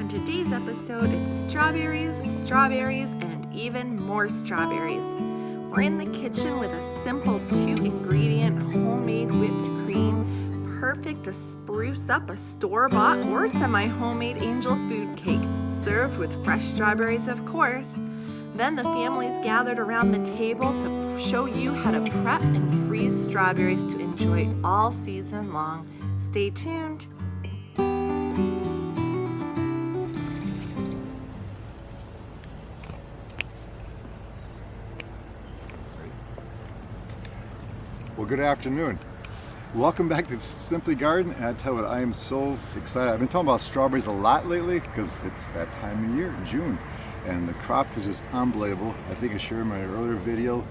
On today's episode, it's strawberries, and even more strawberries. We're in the kitchen with a simple 2-ingredient homemade whipped cream, perfect to spruce up a store-bought or semi-homemade angel food cake, served with fresh strawberries, of course. Then the family's gathered around the table to show you how to prep and freeze strawberries to enjoy all season long. Stay tuned. Well, good afternoon. Welcome back to Simply Garden, and I tell you what, I am so excited. I've been talking about strawberries a lot lately because it's that time of year, June, and the crop is just unbelievable. I think I shared in my earlier video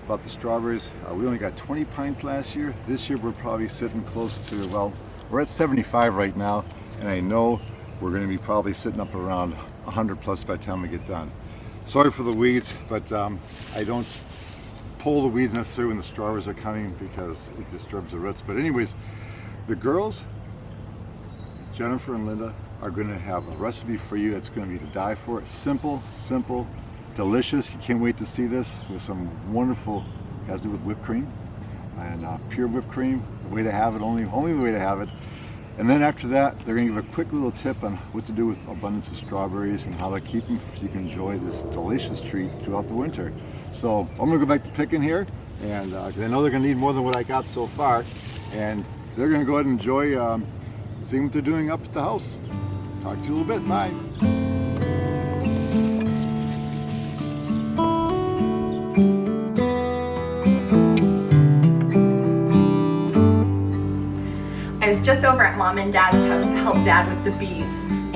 about the strawberries. We only got 20 pints last year. This year we're probably sitting close to, well, we're at 75 right now, and I know we're going to be probably sitting up around 100 plus by the time we get done. Sorry for the weeds, but I don't pull the weeds necessarily when the strawberries are coming because it disturbs the roots. But anyways, the girls, Jennifer and Linda, are going to have a recipe for you that's going to be to die for. Simple, delicious. You can't wait to see this with some wonderful, has to do with whipped cream and pure whipped cream. The way to have it, only the way to have it. And then after that, they're going to give a quick little tip on what to do with abundance of strawberries and how to keep them so you can enjoy this delicious treat throughout the winter. So I'm going to go back to picking here, and 'cause I know they're going to need more than what I got so far, and they're going to go ahead and enjoy seeing what they're doing up at the house. Talk to you a little bit. Bye. I was just over at Mom and Dad's house to help Dad with the bees,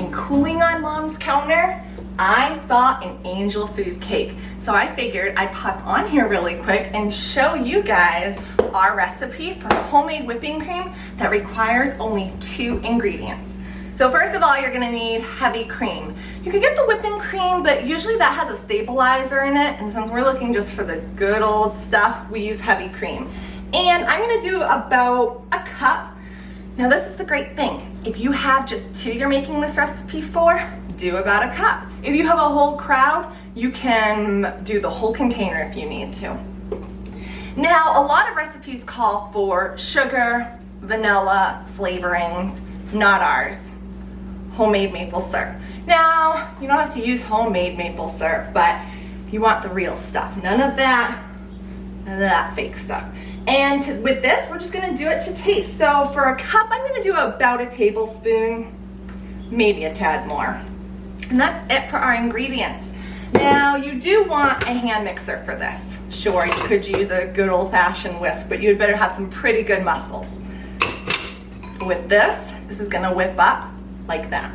and cooling on Mom's counter, I saw an angel food cake. So I figured I'd pop on here really quick and show you guys our recipe for homemade whipping cream that requires only 2 ingredients. So first of all, you're gonna need heavy cream. You could get the whipping cream, but usually that has a stabilizer in it, and since we're looking just for the good old stuff, we use heavy cream. And I'm gonna do about a cup. Now this is the great thing. If you have just 2 you're making this recipe for, do about a cup. If you have a whole crowd, you can do the whole container if you need to. Now, a lot of recipes call for sugar, vanilla, flavorings, not ours. Homemade maple syrup. Now, you don't have to use homemade maple syrup, but you want the real stuff. None of that fake stuff. And with this, we're just gonna do it to taste. So for a cup, I'm gonna do about a tablespoon, maybe a tad more. And that's it for our ingredients. Now, you do want a hand mixer for this. Sure, you could use a good old-fashioned whisk, but you'd better have some pretty good muscles. With this is gonna whip up like that.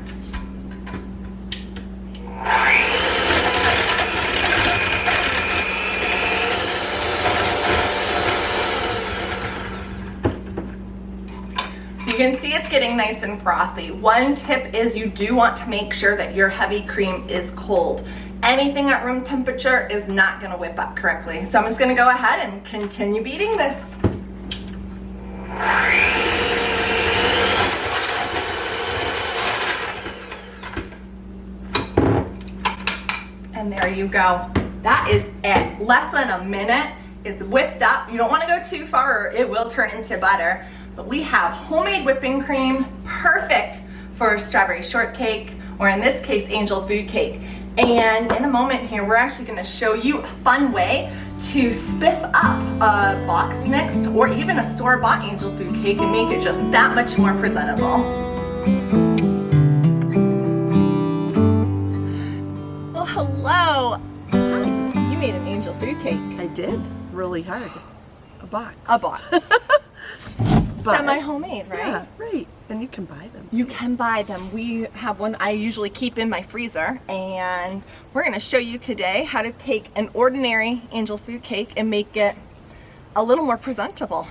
You can see it's getting nice and frothy. One tip is you do want to make sure that your heavy cream is cold. Anything at room temperature is not gonna whip up correctly. So I'm just gonna go ahead and continue beating this. And there you go. That is it. Less than a minute is whipped up. You don't wanna go too far or it will turn into butter. But we have homemade whipping cream, perfect for strawberry shortcake, or in this case, angel food cake. And in a moment here, we're actually gonna show you a fun way to spiff up a box mix or even a store-bought angel food cake and make it just that much more presentable. Well, hello. Hi, you made an angel food cake. I did, really hard. A box. A box. Semi-homemade, right? Yeah, right. And you can buy them. You can buy them. We have one I usually keep in my freezer, and we're going to show you today how to take an ordinary angel food cake and make it a little more presentable.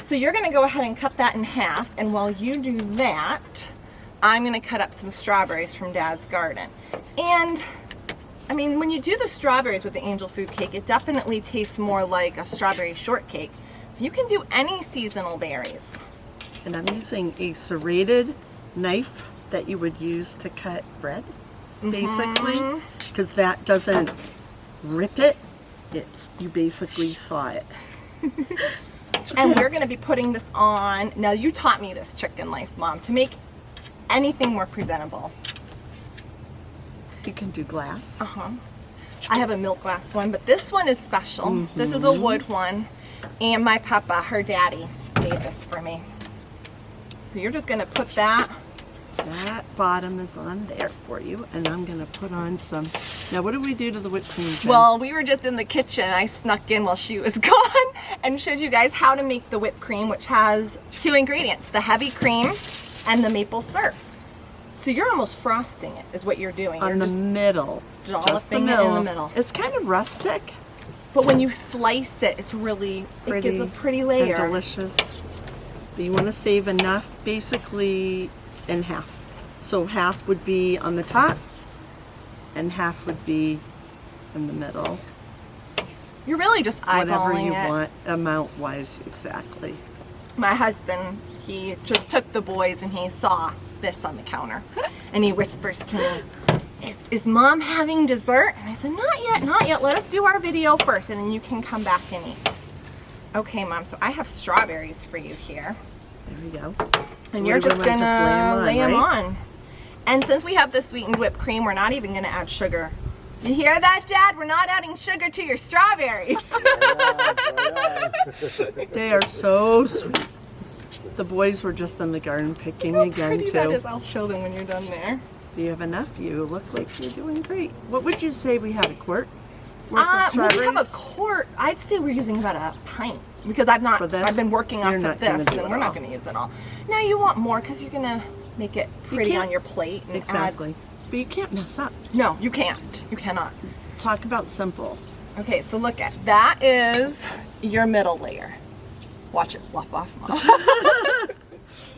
So you're going to go ahead and cut that in half, and while you do that, I'm going to cut up some strawberries from Dad's garden. And I mean, when you do the strawberries with the angel food cake, it definitely tastes more like a strawberry shortcake. You can do any seasonal berries. And I'm using a serrated knife that you would use to cut bread, basically, because that doesn't rip it. It's, you basically saw it. And we're gonna be putting this on. Now you taught me this trick in life, Mom, to make anything more presentable. You can do glass. I have a milk glass one, but this one is special. This is a wood one. And my papa, her daddy, made this for me. So you're just gonna put that. That bottom is on there for you, and I'm gonna put on some. Now, what do we do to the whipped cream, Jen? Well, we were just in the kitchen. I snuck in while she was gone and showed you guys how to make the whipped cream, which has 2 ingredients, the heavy cream and the maple syrup. So you're almost frosting it, is what you're doing. on You're the just middle, dolloping it in the middle. It's kind of rustic, But when you slice it, it's really, it gives a pretty layer. and delicious. But you want to save enough, basically in half. So half would be on the top, and half would be in the middle. You're really just eyeballing Whatever you it. want, amount-wise, exactly. My husband, he just took the boys and he saw this on the counter. And he whispers to me, is Mom having dessert? And I said, not yet, not yet. Let us do our video first and then you can come back and eat. Okay, Mom, so I have strawberries for you here. There we go. So And you're what do just we gonna want? lay them right? on. And since we have the sweetened whipped cream, we're not even gonna add sugar. You hear that, Dad? We're not adding sugar to your strawberries. They are so sweet. The boys were just in the garden picking How again, pretty that too. is. I'll show them when you're done there. Do you have enough? You look like you're doing great. What would you say we have, a quart worth of Well, strawberries? we have a quart. I'd say we're using about a pint because I've not. For this? I've been working off You're of not gonna this, do and it we're not all. going to use it all. Now you want more because you're going to make it pretty can't- on your plate. And Exactly. But you can't mess up. No, you can't. You cannot. Talk about simple. Okay, so look at that is your middle layer. Watch it flop off, Mom.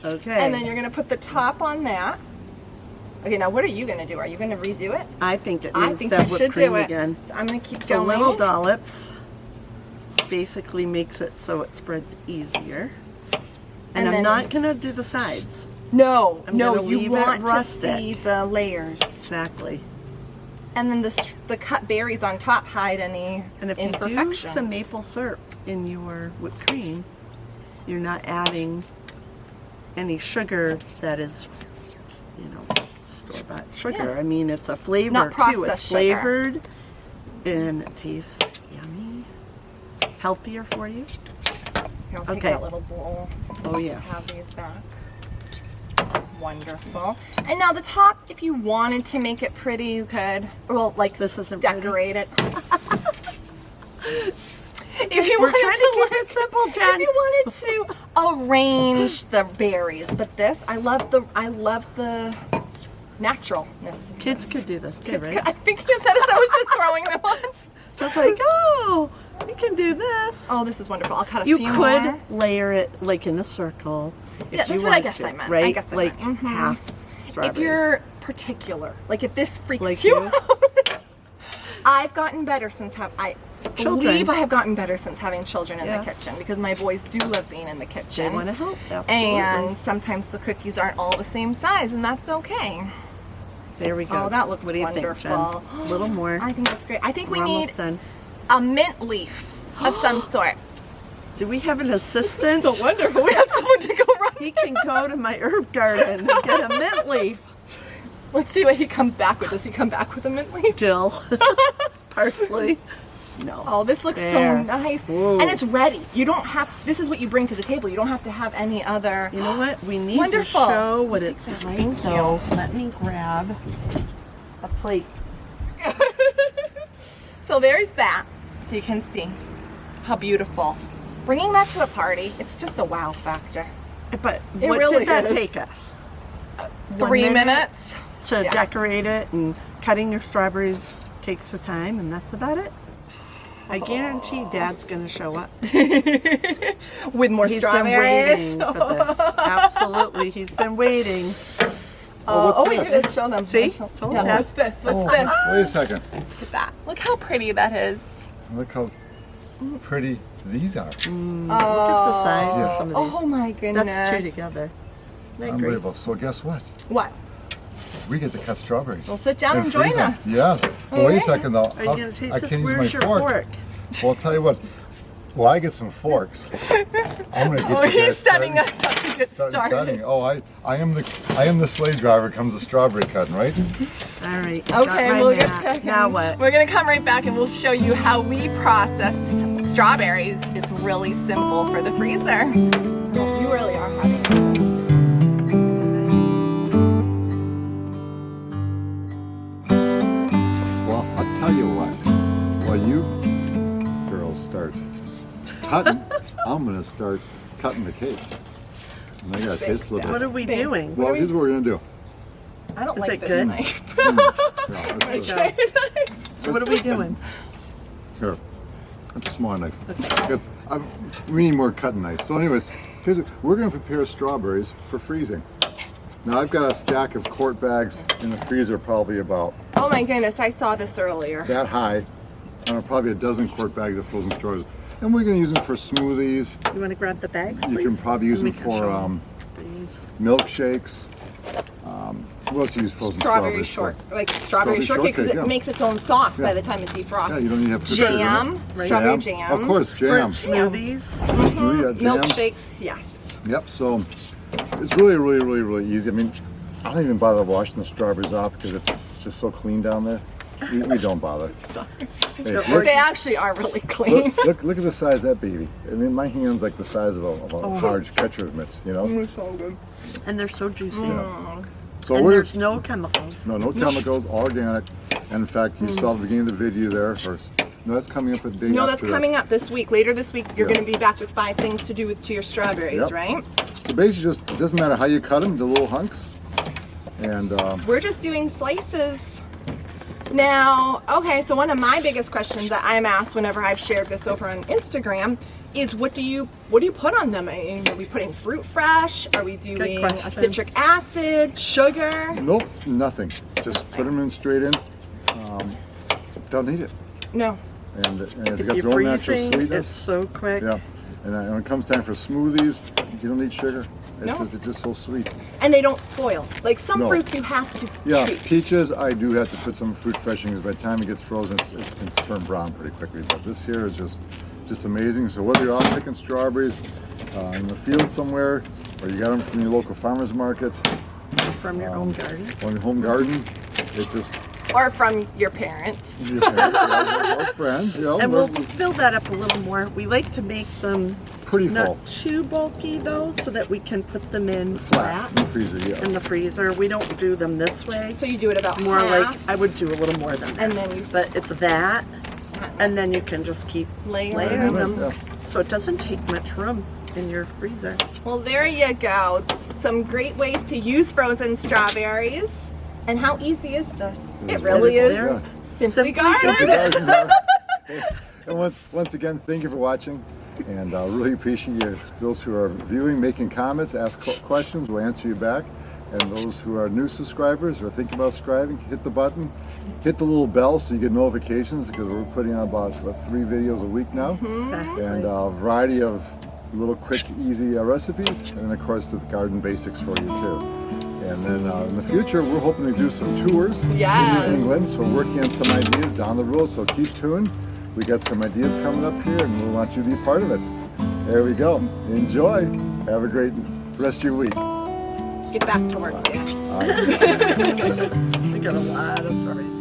Okay. And then you're going to put the top on that. Okay, now what are you going to do? Are you going to redo it? I think it I needs think to I have whipped should cream do it. again. So I'm going to keep So going. little dollops basically makes it so it spreads easier. And I'm then- not going to do the sides. No, I'm no, gonna you leave it want to rustic. see the layers. Exactly. And then the cut berries on top hide any And if you do imperfections. some maple syrup in your whipped cream, you're not adding any sugar that is, store-bought sugar. Yeah. I mean, it's a flavor Not too. It's processed sugar. flavored and it tastes yummy, healthier for you. Here, I'll take Okay. that little bowl. Oh, yes. Have these back. Wonderful. And now the top, if you wanted to make it pretty, you could. Well, like This isn't pretty. decorate it. If you We're wanted trying to keep it simple, Jen. If you wanted to arrange the berries, but this, I love the naturalness. of Kids this. could do this too, Kids right? could- I'm thinking of that as I was just throwing them on. Just like, oh, you can do this. Oh, this is wonderful. I'll cut a You few could more. layer it like in a circle. If Yeah, you that's what I want guess to, I meant. I Right? guess I like meant. Mhm. half strawberry. If you're particular, like if this freaks Like you you? out, I've gotten better since I Children. believe I have gotten better since having children in the Yes. kitchen because my boys do love being in the They kitchen. want to help. Absolutely. And sometimes the cookies aren't all the same size, and that's okay. there we go. Oh, that looks what do you wonderful. think, Jen? A little more. I think that's great. I think we We're need almost done. a mint leaf of some sort. Do we have an assistant? So wonderful. We have someone to go run. He can go to my herb garden and get a mint leaf. Let's see what he comes back with. Does he come back with a mint leaf? Dill. Parsley. No. Oh, this looks so There. nice. Whoa. And it's ready. You don't have, this is what you bring to the table. You don't have to have any other. You know what? We need Wonderful. to show what it's like. Thank So let me grab a plate. So there's that. So you can see how beautiful. Bringing that to a party, it's just a wow factor. But It what really did that is. take us? 3 minutes. To Yeah. decorate it, and cutting your strawberries takes the time, and that's about it. I guarantee Dad's going to show up. With more He's strawberries. been waiting for this. Absolutely, he's been waiting. Wait, let's show them. See? Show- Told yeah, ya. what's this? What's this? Wait a second. Look at that. Look how pretty that is. Look how pretty these are. Look at the size of some of these. Oh my goodness. That's two together. Isn't that great? Unbelievable. So guess what? What? we get to cut strawberries. Well, sit down and join freeze them. us. Yes. But wait a second though. Are you gonna taste I this? can't use Where's my your fork. fork? Well, I'll tell you what. Well, I get some forks. I'm gonna get Oh, you he's guys setting started. us up to get Started started. cutting. Oh, I am the slave driver. Comes the strawberry cutting, right? All right. got Okay, my we'll get mat. cooking. Now what? We're gonna come right back and we'll show you how we process strawberries. It's really simple for the freezer. You really are having fun. Well, I'll tell you what. While you girls start cutting, I'm gonna start cutting the cake. And I gotta taste a little What bit. are we Babe. doing? Well, here's what we're gonna do. I don't Is like it this good? knife. Yeah, that's There you go. So what are we doing? Here, that's a small knife. Good. We need more cutting knives. So anyways, we're going to prepare strawberries for freezing. Now I've got a stack of quart bags in the freezer, probably about Oh my goodness, I saw this earlier. that high. Probably a dozen quart bags of frozen strawberries. And we're going to use them for smoothies. You want to grab the bags, You please? can probably use And we them can show for them these. milkshakes. What else do you use frozen Strawberry strawberries for? like strawberry Strawberry shortcake because shortcake, it yeah. makes its own sauce by Yeah. the time it defrosts. Yeah, you don't need to have sugar in it. Jam, Right. strawberry jam. Of course, Fruit jam. smoothies. Smoothie, jam. Milkshakes, yes. Yep, so it's really easy. I mean, I don't even bother washing the strawberries off because it's just so clean down there. We don't bother. Sorry. Hey, Don't look, They actually are really clean. look at the size of that baby. I mean, my hand's like the size of a large catcher's mitt, you know? So good. And they're so juicy. So And we're, there's no chemicals. no chemicals, all organic. And in fact, you saw the beginning of the video there first. No, that's coming up a day No, after that's that. coming up this week. Later this week, you're Yeah. going to be back with 5 things to do to your strawberries, Yep. right? So basically just, it doesn't matter how you cut them, the little hunks. And We're just doing slices. Now, okay, so one of my biggest questions that I'm asked whenever I've shared this over on Instagram is what do you put on them? I mean, are we putting fruit fresh? Are we doing a question. citric acid, sugar? nope, nothing. Just put them in straight in. Don't need it. No. And it's If got you're their own natural freezing, sweetness. it's so quick. Yeah, and when it comes time for smoothies, you don't need sugar. No. It's just so sweet. And they don't spoil. Like some No. fruits you have to Yeah, treat. peaches, I do have to put some fruit freshening because by the time it gets frozen, it can turn brown pretty quickly. But this here is just amazing. So whether you're out picking strawberries in the field somewhere, or you got them from your local farmer's market, From your own garden. or your home garden, it's just Or from your parents. your parents, or friends, you know, And we're we'll fill that up a little more. We like to make them pretty not full. too bulky though, so that we can put them in Flat in the freezer, yes. in the freezer. We don't do them this way. So you do it about More half, like I would do a little more than that. and then you But it's that, and then you can just keep layer layering them. them, so it doesn't take much room in your freezer. Well, there you go. Some great ways to use frozen strawberries. And how easy is this? It really is. Yeah. Simply Simply Garden. And once again, thank you for watching, and really appreciate you. Those who are viewing, making comments, ask questions, we'll answer you back. And those who are new subscribers or thinking about subscribing, hit the button, hit the little bell so you get notifications because we're putting out about 3 videos a week now, Exactly. and a variety of little quick, easy recipes, and of course the garden basics for you too. And then in the future, we're hoping to do some tours Yes. in New England. So we're working on some ideas down the road. So keep tuned. We got some ideas coming up here, and we want you to be part of it. There we go. Enjoy. Have a great rest of your week. Get back to work, Dan. All right. We got a lot of strawberries.